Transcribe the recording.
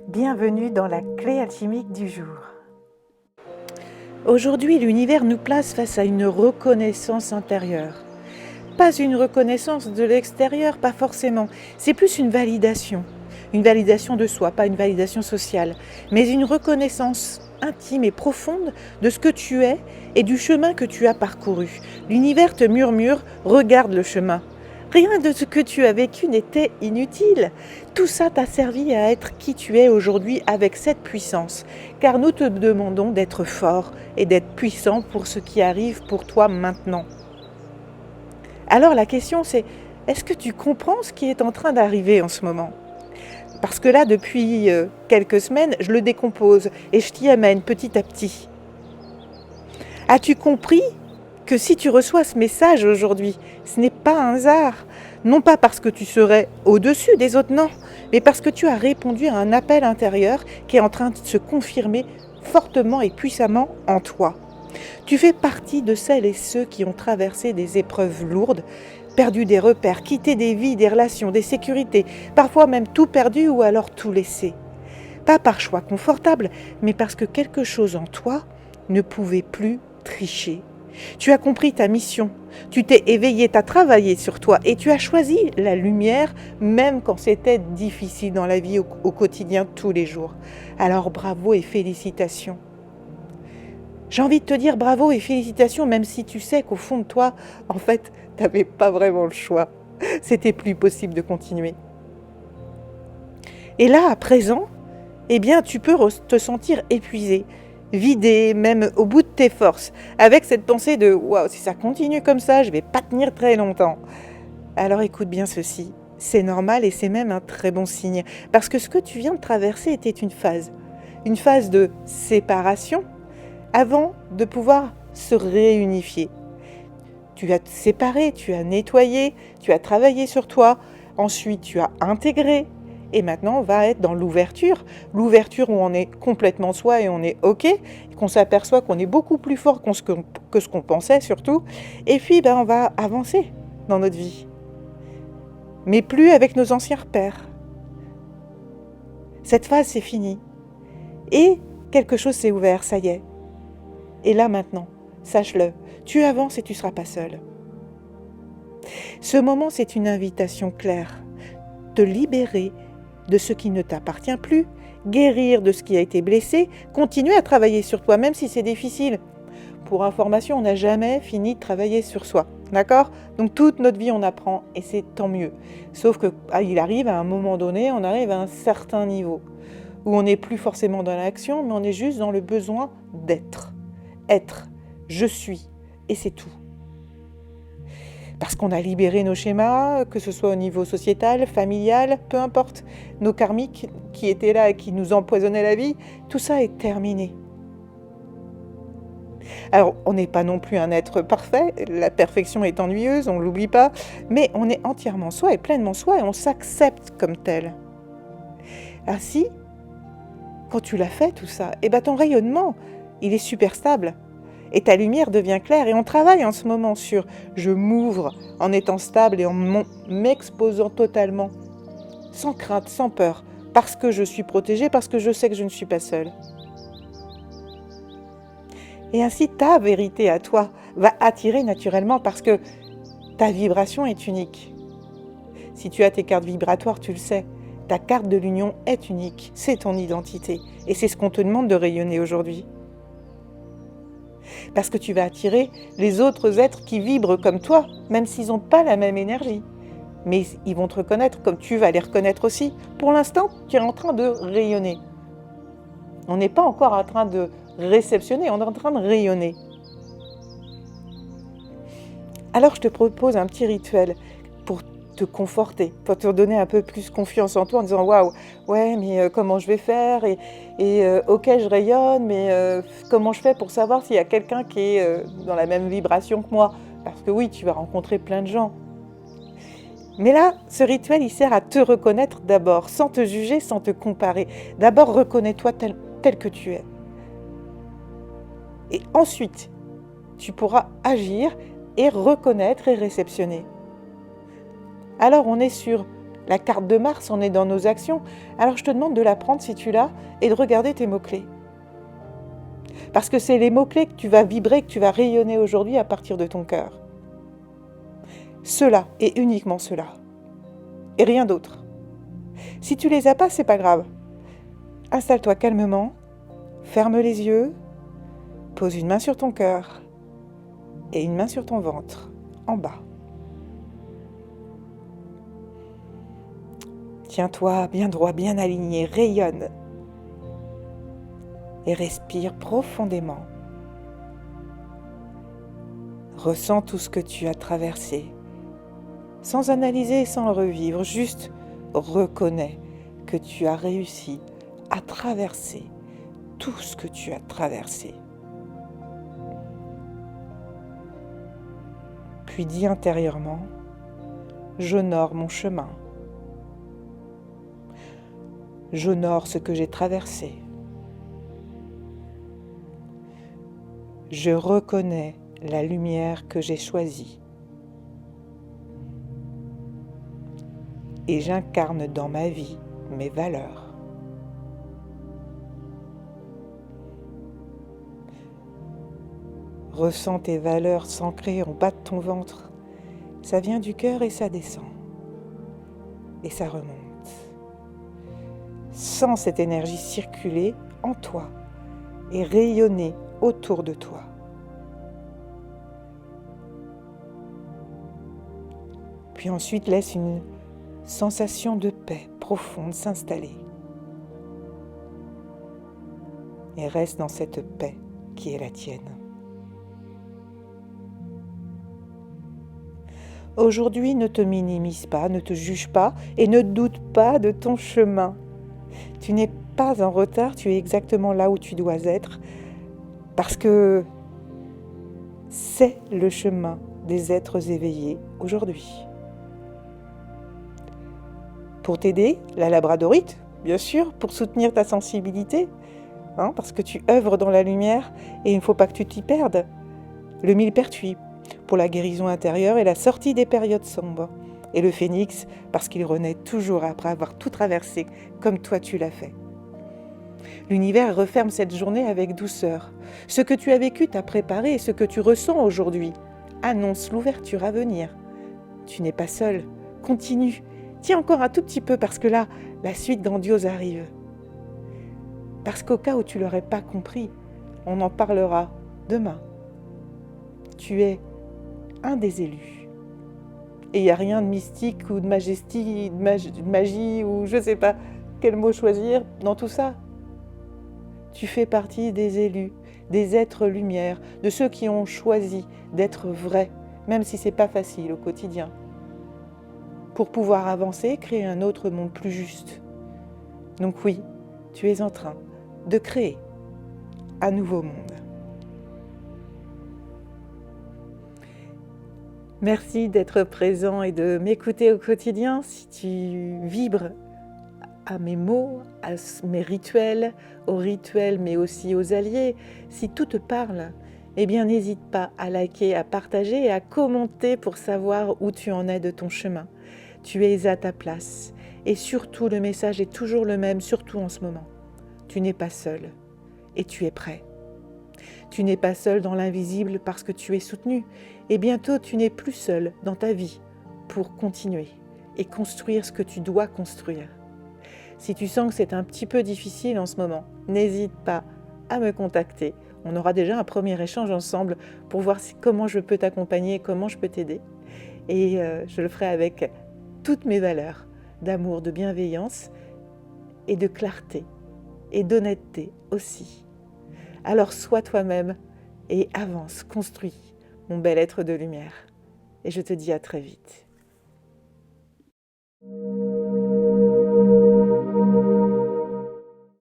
Bienvenue dans la clé alchimique du jour. Aujourd'hui, l'univers nous place face à une reconnaissance intérieure. Pas une reconnaissance de l'extérieur, pas forcément. C'est plus une validation. Une validation de soi, pas une validation sociale. Mais une reconnaissance intime et profonde de ce que tu es et du chemin que tu as parcouru. L'univers te murmure, regarde le chemin. Rien de ce que tu as vécu n'était inutile. Tout ça t'a servi à être qui tu es aujourd'hui avec cette puissance. Car nous te demandons d'être fort et d'être puissant pour ce qui arrive pour toi maintenant. Alors la question c'est, est-ce que tu comprends ce qui est en train d'arriver en ce moment ? Parce que là, depuis quelques semaines, je le décompose et je t'y amène petit à petit. As-tu compris que si tu reçois ce message aujourd'hui, ce n'est pas un hasard, non pas parce que tu serais au-dessus des autres, non, mais parce que tu as répondu à un appel intérieur qui est en train de se confirmer fortement et puissamment en toi. Tu fais partie de celles et ceux qui ont traversé des épreuves lourdes, perdu des repères, quitté des vies, des relations, des sécurités, parfois même tout perdu ou alors tout laissé. Pas par choix confortable, mais parce que quelque chose en toi ne pouvait plus tricher. Tu as compris ta mission, tu t'es éveillé, tu as travaillé sur toi et tu as choisi la lumière même quand c'était difficile dans la vie au quotidien tous les jours. Alors bravo et félicitations. J'ai envie de te dire bravo et félicitations même si tu sais qu'au fond de toi, en fait, tu n'avais pas vraiment le choix. C'était plus possible de continuer. Et là, à présent, eh bien, tu peux te sentir épuisé, vidé, même au bout de tes forces, avec cette pensée de « Waouh, si ça continue comme ça, je ne vais pas tenir très longtemps ». Alors écoute bien ceci, c'est normal et c'est même un très bon signe, parce que ce que tu viens de traverser était une phase de séparation, avant de pouvoir se réunifier. Tu as séparé, tu as nettoyé, tu as travaillé sur toi, ensuite tu as intégré, et maintenant on va être dans l'ouverture où on est complètement soi et on est OK, et qu'on s'aperçoit qu'on est beaucoup plus fort que ce qu'on pensait surtout, et puis on va avancer dans notre vie. Mais plus avec nos anciens repères. Cette phase c'est fini. Et quelque chose s'est ouvert, ça y est. Et là maintenant, sache-le, tu avances et tu ne seras pas seul. Ce moment, c'est une invitation claire. Te libérer de ce qui ne t'appartient plus, guérir de ce qui a été blessé, continuer à travailler sur toi, même si c'est difficile. Pour information, on n'a jamais fini de travailler sur soi. D'accord ? Donc toute notre vie, on apprend et c'est tant mieux. Sauf qu'il arrive à un moment donné, on arrive à un certain niveau où on n'est plus forcément dans l'action, mais on est juste dans le besoin d'être. Être, je suis, et c'est tout. Parce qu'on a libéré nos schémas, que ce soit au niveau sociétal, familial, peu importe, nos karmiques qui étaient là et qui nous empoisonnaient la vie, tout ça est terminé. Alors, on n'est pas non plus un être parfait, la perfection est ennuyeuse, on ne l'oublie pas, mais on est entièrement soi et pleinement soi et on s'accepte comme tel. Ainsi, quand tu l'as fait tout ça, ton rayonnement, il est super stable. Et ta lumière devient claire. Et on travaille en ce moment sur « je m'ouvre en étant stable et en m'exposant totalement, sans crainte, sans peur, parce que je suis protégée, parce que je sais que je ne suis pas seule. » Et ainsi, ta vérité à toi va attirer naturellement parce que ta vibration est unique. Si tu as tes cartes vibratoires, tu le sais. Ta carte de l'union est unique. C'est ton identité. Et c'est ce qu'on te demande de rayonner aujourd'hui. Parce que tu vas attirer les autres êtres qui vibrent comme toi, même s'ils n'ont pas la même énergie. Mais ils vont te reconnaître comme tu vas les reconnaître aussi. Pour l'instant, tu es en train de rayonner. On n'est pas encore en train de réceptionner, on est en train de rayonner. Alors je te propose un petit rituel pour te conforter, pour te donner un peu plus confiance en toi en disant « Waouh, ouais, mais comment je vais faire ? Ok, je rayonne, mais comment je fais pour savoir s'il y a quelqu'un qui est dans la même vibration que moi ?» Parce que oui, tu vas rencontrer plein de gens. Mais là, ce rituel, il sert à te reconnaître d'abord, sans te juger, sans te comparer. D'abord, reconnais-toi tel que tu es. Et ensuite, tu pourras agir et reconnaître et réceptionner. Alors, on est sur La carte de Mars, on est dans nos actions. Alors je te demande de la prendre si tu l'as et de regarder tes mots-clés. Parce que c'est les mots-clés que tu vas vibrer, que tu vas rayonner aujourd'hui à partir de ton cœur. Cela et uniquement cela. Et rien d'autre. Si tu les as pas, c'est pas grave. Installe-toi calmement, ferme les yeux, pose une main sur ton cœur et une main sur ton ventre, en bas. Tiens-toi bien droit, bien aligné, rayonne. Et respire profondément. Ressens tout ce que tu as traversé, sans analyser et sans le revivre, juste reconnais que tu as réussi à traverser tout ce que tu as traversé. Puis dis intérieurement, j'honore mon chemin. J'honore ce que j'ai traversé. Je reconnais la lumière que j'ai choisie. Et j'incarne dans ma vie mes valeurs. Ressens tes valeurs s'ancrer en bas de ton ventre. Ça vient du cœur et ça descend. Et ça remonte. Sens cette énergie circuler en toi et rayonner autour de toi. Puis ensuite, laisse une sensation de paix profonde s'installer. Et reste dans cette paix qui est la tienne. Aujourd'hui, ne te minimise pas, ne te juge pas et ne doute pas de ton chemin. Tu n'es pas en retard, tu es exactement là où tu dois être parce que c'est le chemin des êtres éveillés aujourd'hui. Pour t'aider, la labradorite, bien sûr, pour soutenir ta sensibilité, parce que tu œuvres dans la lumière et il ne faut pas que tu t'y perdes. Le millepertuis, pour la guérison intérieure et la sortie des périodes sombres. Et le phénix, parce qu'il renaît toujours après avoir tout traversé, comme toi tu l'as fait. L'univers referme cette journée avec douceur. Ce que tu as vécu t'a préparé et ce que tu ressens aujourd'hui annonce l'ouverture à venir. Tu n'es pas seul, continue. Tiens encore un tout petit peu parce que là, la suite grandiose arrive. Parce qu'au cas où tu ne l'aurais pas compris, on en parlera demain. Tu es un des élus. Et il n'y a rien de mystique ou de magie ou je ne sais pas quel mot choisir dans tout ça. Tu fais partie des élus, des êtres lumière, de ceux qui ont choisi d'être vrais, même si ce n'est pas facile au quotidien, pour pouvoir avancer, créer un autre monde plus juste. Donc oui, tu es en train de créer un nouveau monde. Merci d'être présent et de m'écouter au quotidien. Si tu vibres à mes mots, à mes rituels, aux rituels mais aussi aux alliés, si tout te parle, eh bien n'hésite pas à liker, à partager et à commenter pour savoir où tu en es de ton chemin. Tu es à ta place et surtout le message est toujours le même, surtout en ce moment. Tu n'es pas seul et tu es prêt. Tu n'es pas seul dans l'invisible parce que tu es soutenu et bientôt tu n'es plus seul dans ta vie pour continuer et construire ce que tu dois construire. Si tu sens que c'est un petit peu difficile en ce moment, n'hésite pas à me contacter. On aura déjà un premier échange ensemble pour voir comment je peux t'accompagner, comment je peux t'aider. Et je le ferai avec toutes mes valeurs d'amour, de bienveillance et de clarté et d'honnêteté aussi. Alors sois toi-même et avance, construis mon bel être de lumière. Et je te dis à très vite.